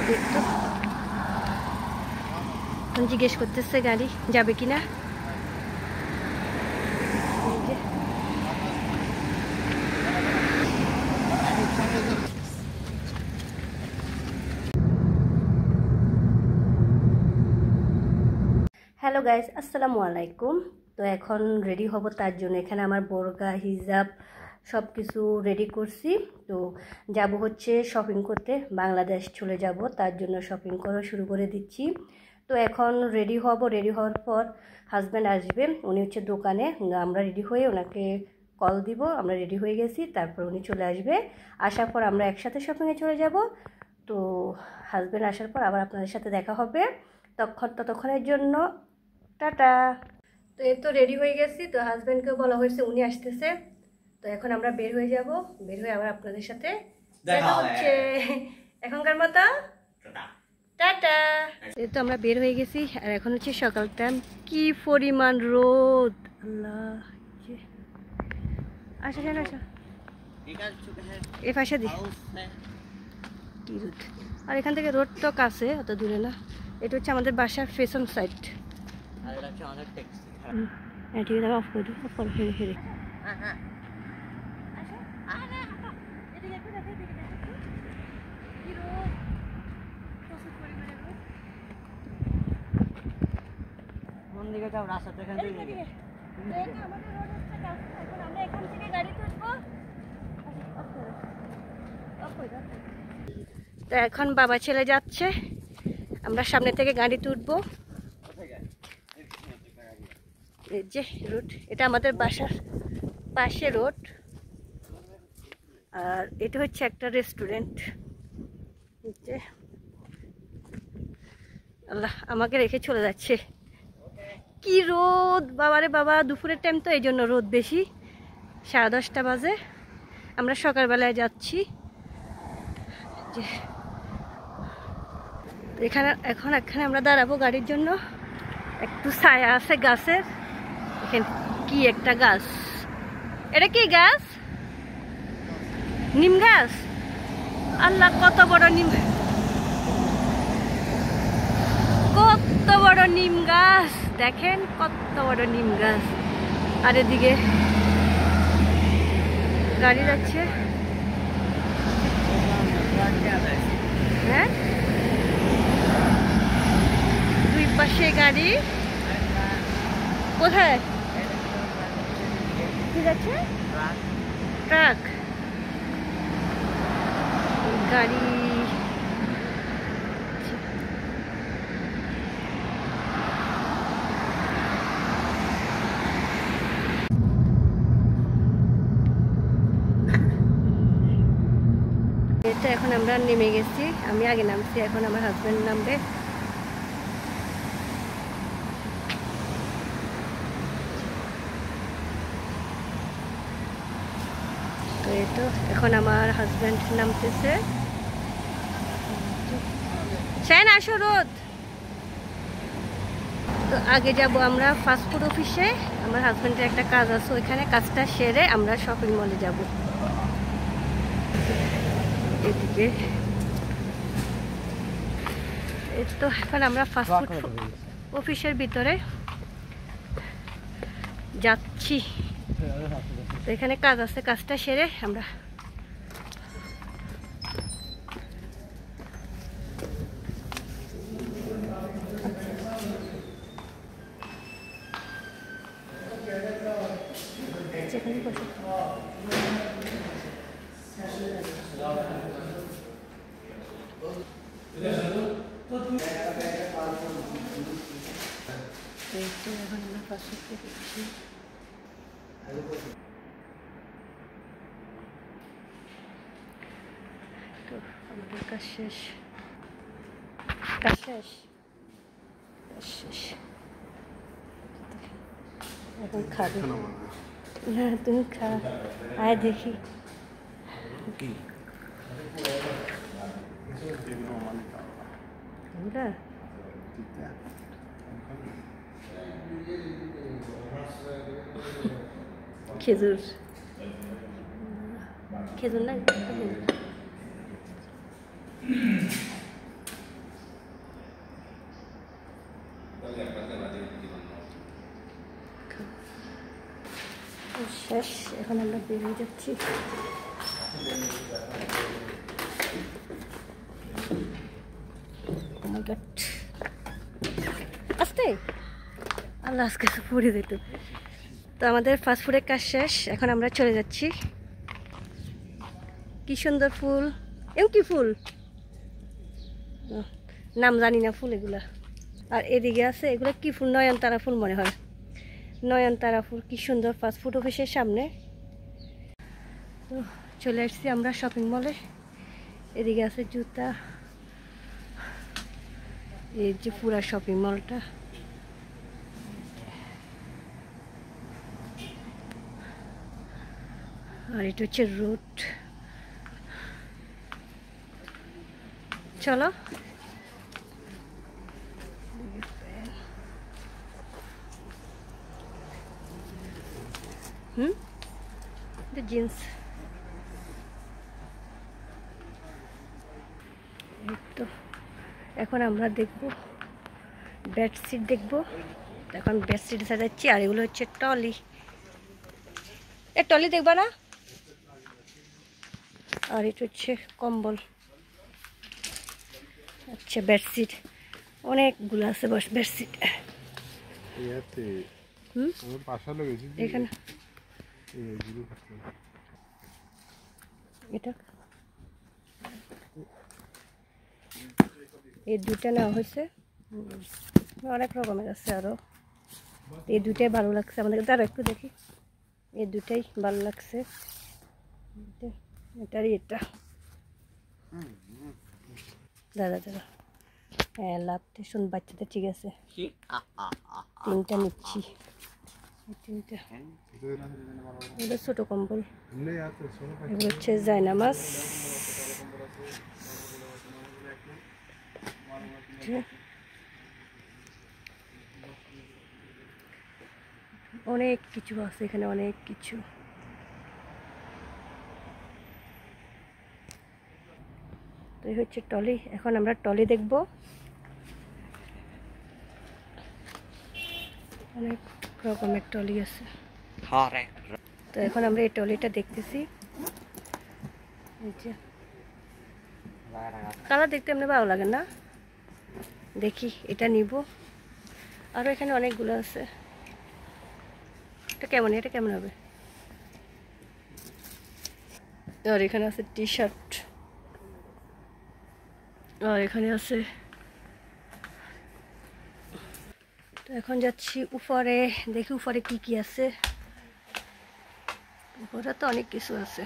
দেখতো জিজ্ঞেস করতেছে গাড়ি যাবে কিনা। হ্যালো গাইস, আসসালামু আলাইকুম। তো এখন রেডি হব, তার জন্য এখানে আমার বোরকা হিজাব সব কিছু রেডি করছি। তো যাব হচ্ছে শপিং করতে, বাংলাদেশ চলে যাব, তার জন্য শপিং করা শুরু করে দিচ্ছি। তো এখন রেডি হব, রেডি হওয়ার পর হাজব্যান্ড আসবে, উনি হচ্ছে দোকানে, আমরা রেডি হয়ে ওনাকে কল দিব আমরা রেডি হয়ে গেছি, তারপর উনি চলে আসবে। আসার পর আমরা একসাথে শপিংয়ে চলে যাব। তো হাজব্যান্ড আসার পর আবার আপনাদের সাথে দেখা হবে, ততক্ষণের জন্য টাটা। তো এই তো রেডি হয়ে গেছি, তো হাজব্যান্ডকেও বলা হয়েছে উনি আসতেছে। তো এখন আমরা বের হয়ে যাব, বের হয়ে আবার আপনাদের সাথে দেখা হচ্ছে। এখনকার মতো টাটা। এই তো আমরা বের হয়ে গেছি, আর এখন হচ্ছে সকাল টাইম। কি পরিমাণ রোদ, আল্লাহ। আসা যান, আসা এ পাশে দি কি রোদ। আর এখান থেকে রোড তো কাছে, অত দূরে না। এটা হচ্ছে আমাদের বাসার ফেশন সাইট। হ্যাঁ ঠিক আছে, অফ করে দিই, অফ করে হেরে হেরে। কোন দিকে যাও, রাস্তাটা এখান থেকে দিকে। আমরা এখান থেকে গাড়ি তুলবো। তো এখন বাবা ছেলে যাচ্ছে, আমরা সামনে থেকে গাড়ি তুলবো। এই যে রোড, এটা আমাদের বাসার পাশে রোড। আর এটা হচ্ছে একটা রেস্টুরেন্ট। আল্লাহ আমাকে রেখে চলে যাচ্ছে। কি রোদ বাবারে বাবা, দুপুরের টাইম তো এই জন্য রোদ বেশি। 10:30 বাজে, আমরা সকালবেলায় যাচ্ছি। এখানে আমরা দাঁড়াবো গাড়ির জন্য, একটু ছায়া আছে গাছের। এখানে কি একটা গাছ, এটা কি গাছ? নিম গাছ। আল্লাহ কত বড় নিম, কত বড় নিম গাছ, দেখেন কত বড় নিম গাছ। আর এদিকে গাড়ি যাচ্ছে। হ্যাঁ, দুই পাশে গাড়ি। কোথায় কি যাচ্ছে? ট্রাক গাড়ি। এটা এখন আমরা নেমে গেছি, আমি আগে নামছি, এখন আমার হাজব্যান্ড নামবে। তো এই তো এখন আমার হাজব্যান্ড নামতেছে। শাইন আসো, রোদ। তো আগে যাব আমরা ফাস্টফুড অফিসে, আমার হাজব্যান্ডের একটা কাজ আছে ওইখানে, কাজটা সেরে আমরা শপিং মলে যাব। এদিকে এই তো এখন আমরা ফাস্টফুড অফিসের ভিতরে যাচ্ছি। তো এখানে কাজ আছে, কাজটা সেরে আমরা যেখানে বসে। এখন আমরা ফাস্টফুড করছি। তো আমাদের কাজ শেষ, কাজ শেষ, কাজ শেষ। এখন খাবে না, তুমি খা। আয় দেখি খেজুর, খেজুর না শেষ, এখন আমরা বেরিয়ে যাচ্ছি। আস্তে আল্লাহ, আজকে পড়ে যেত। তো আমাদের ফাস্টফুডের কাজ শেষ, এখন আমরা চলে যাচ্ছি। কি সুন্দর ফুল, এও কি ফুল নাম জানি না ফুল এগুলা। আর এদিকে আছে এগুলো কি ফুল, নয়নতারা ফুল মনে হয়, নয়নতারা ফুল। কি সুন্দর ফাস্টফুড অফিসের সামনে। তো চলে আসছি আমরা শপিং মলে। এদিকে আছে জুতা, এই যে পুরা শপিং মলটা। আর এটা হচ্ছে রোড। চলো জিন্স। তো এখন আমরা দেখবো বেডশিট, দেখবো এখন বেডশিট সাজাচ্ছি। আর এগুলো হচ্ছে টলি, এ টলি দেখবা না। আর এটা হচ্ছে কম্বল। আচ্ছা বেডশিট অনেকগুলো আছে, বস বেডশিট। এখানে এটা এই দুটা নেওয়া হয়েছে, অনেক রকমের আছে আরো। এই দুটাই ভালো লাগছে আমাদের, তারা একটু দেখি। এই দুটাই ভালো লাগছে, এটারই এটা। দাদা দাদা, হ্যাঁ লাভতে শুন, বাচ্চাদের ঠিক আছে। তিনটা নিচ্ছি, তিনটা। এগুলো ছোট কম্বল, এগুলো হচ্ছে জায়নামাজ। অনেক কিছু আছে এখানে, অনেক কিছু। তো এই হচ্ছে টলি। এখন আমরা টলি দেখব, অনেক রকমের টলি আছে। তো এখন আমরা এই টলিটা দেখতেছি। কালার দেখতে এমনি ভালো লাগে না, দেখি এটা নিব। আরো এখানে অনেকগুলো আছে। এটা কেমন, এটা কেমন হবে? আর এখানে আছে টি শার্ট, আর এখানে আছে। তো এখন যাচ্ছি উপরে, দেখি উপরে কি কি আছে। উপরে তো অনেক কিছু আছে,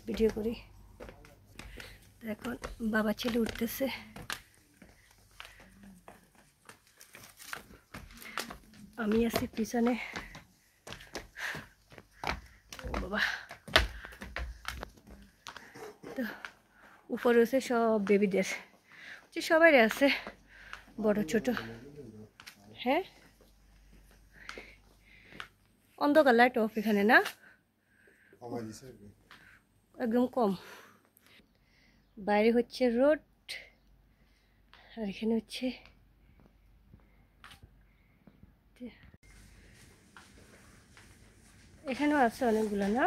ভিডিও করি। এখন বাবা ছেলে উঠতেছে। আমি আছি পিছনে। বাবা, তো উপরে আছে সব বেবিদের, সবাই আছে, বড় ছোট। হ্যাঁ অন্ধকার, লাইট অফ এখানে না, একদম কম। বাইরে হচ্ছে রোড, আর এখানে হচ্ছে এখানেও আছে অনেকগুলো না।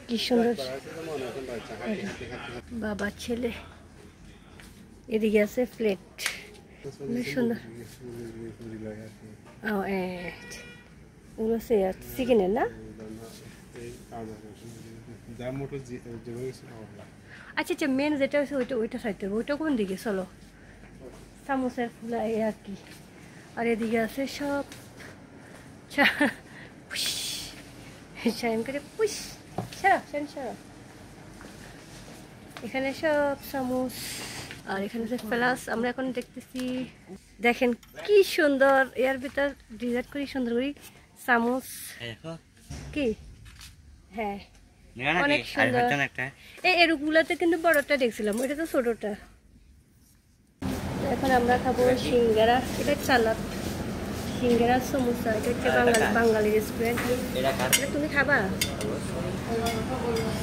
কি সুন্দর বাবা ছেলে। এদিকে আছে প্লেট, সুন্দর। ওগুলো চিকেনের না। আচ্ছা আচ্ছা, মেন যেটা হচ্ছে ওইটা, ওইটা সাইড করবো। ওইটা কোন দিকে? চলো, সামোসার ফুলা এই আর কি। আর এদিকে আছে সব শাইন করে পুষ, সারা সারা। এখানে সব চামচ, আর এখানে আছে ফ্লাস। আমরা এখন দেখতেছি, দেখেন কি সুন্দর, এর ভিতর ডিজাইন করি সুন্দর করি চামচ। কি হ্যাঁ অনেক সুন্দর। এই এরগুলাতে কিন্তু বড়টা দেখছিলাম, ওইটা তো ছোটটা। এখন আমরা খাবো সিঙ্গারা, এটা সালাদ, সিঙ্গারা সমোসা। এটা হচ্ছে বাঙালি রেস্টুরেন্ট। এটা তুমি খাবা?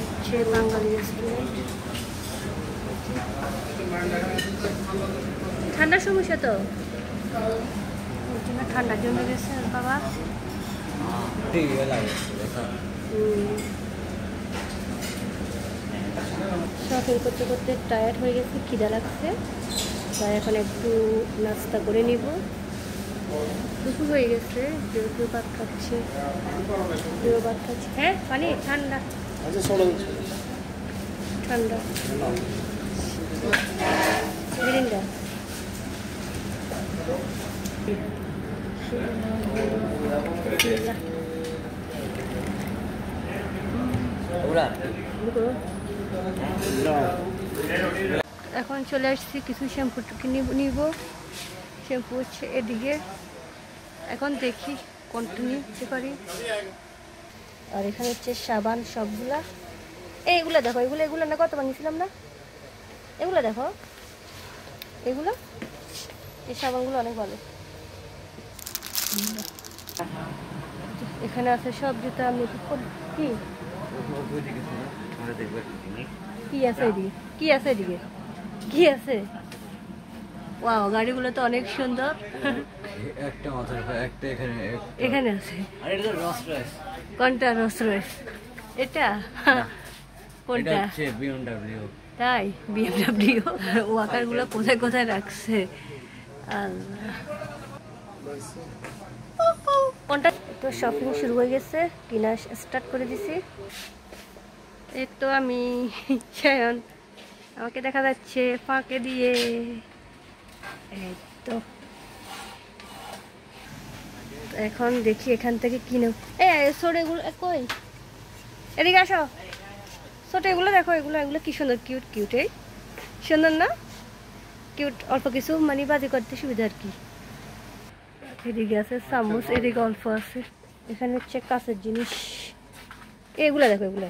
হচ্ছে বাঙালি রেস্টুরেন্ট। ঠান্ডার সমস্যা তো ঠান্ডা জমে গেছে বাবা। শপিং করতে করতে টায়ার্ড হয়ে গেছে, খিদা লাগছে, তাই এখন একটু নাস্তা করে নিব। দুপুর হয়ে গেছে, কেউ ভাত খাচ্ছে, কেউ ভাত খাচ্ছে। হ্যাঁ পানি ঠান্ডা ঠান্ডা মিরিন্ডা। এখন চলে আসছি, কিছু শ্যাম্পু নিব। শ্যাম্পু হচ্ছে এদিকে, এখন দেখি কোনটা নিতে পারি। আর এখানে হচ্ছে সাবান সবগুলা। এইগুলো দেখো, এগুলো না কত বানিয়েছিলাম না, এগুলো দেখো, এগুলো এই সাবানগুলো অনেক ভালো। এখানে আছে সব জুতা। আমি কি কি আছে এদিকে, কি আছে এদিকে, কি আছে? ওয়াও, গাড়িগুলো তো অনেক সুন্দর। একটা মাথার একটা এখানে আছে। কোনটা? Rolls Royce. এটা কোনটা? বিএমডব্লিউ। তাই বিএমডব্লিউ। ওয়াকারগুলো কোথায় কোথায় রাখছে আল্লাহ। কোনটা? তো শপিং শুরু হয়ে গেছে, কিনা স্টার্ট করে দিছি। এই তো আমি সায়ন, আমাকে দেখা যাচ্ছে ফাঁকে দিয়ে। এই তো এখন দেখি এখান থেকে কিনে। এগুলো কই, এদিকে আসো। ছোট এগুলো দেখো, এগুলো কি সুন্দর, কিউট কিউট। এই সুন্দর না? কিউট, অল্প কিছু মানে বাজি করতে সুবিধা আর কি। এদিকে আছে চামচ, এদিকে অল্প আছে। এখানে হচ্ছে কাঁচের জিনিস। এগুলো দেখো, এগুলো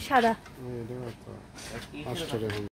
সাদা।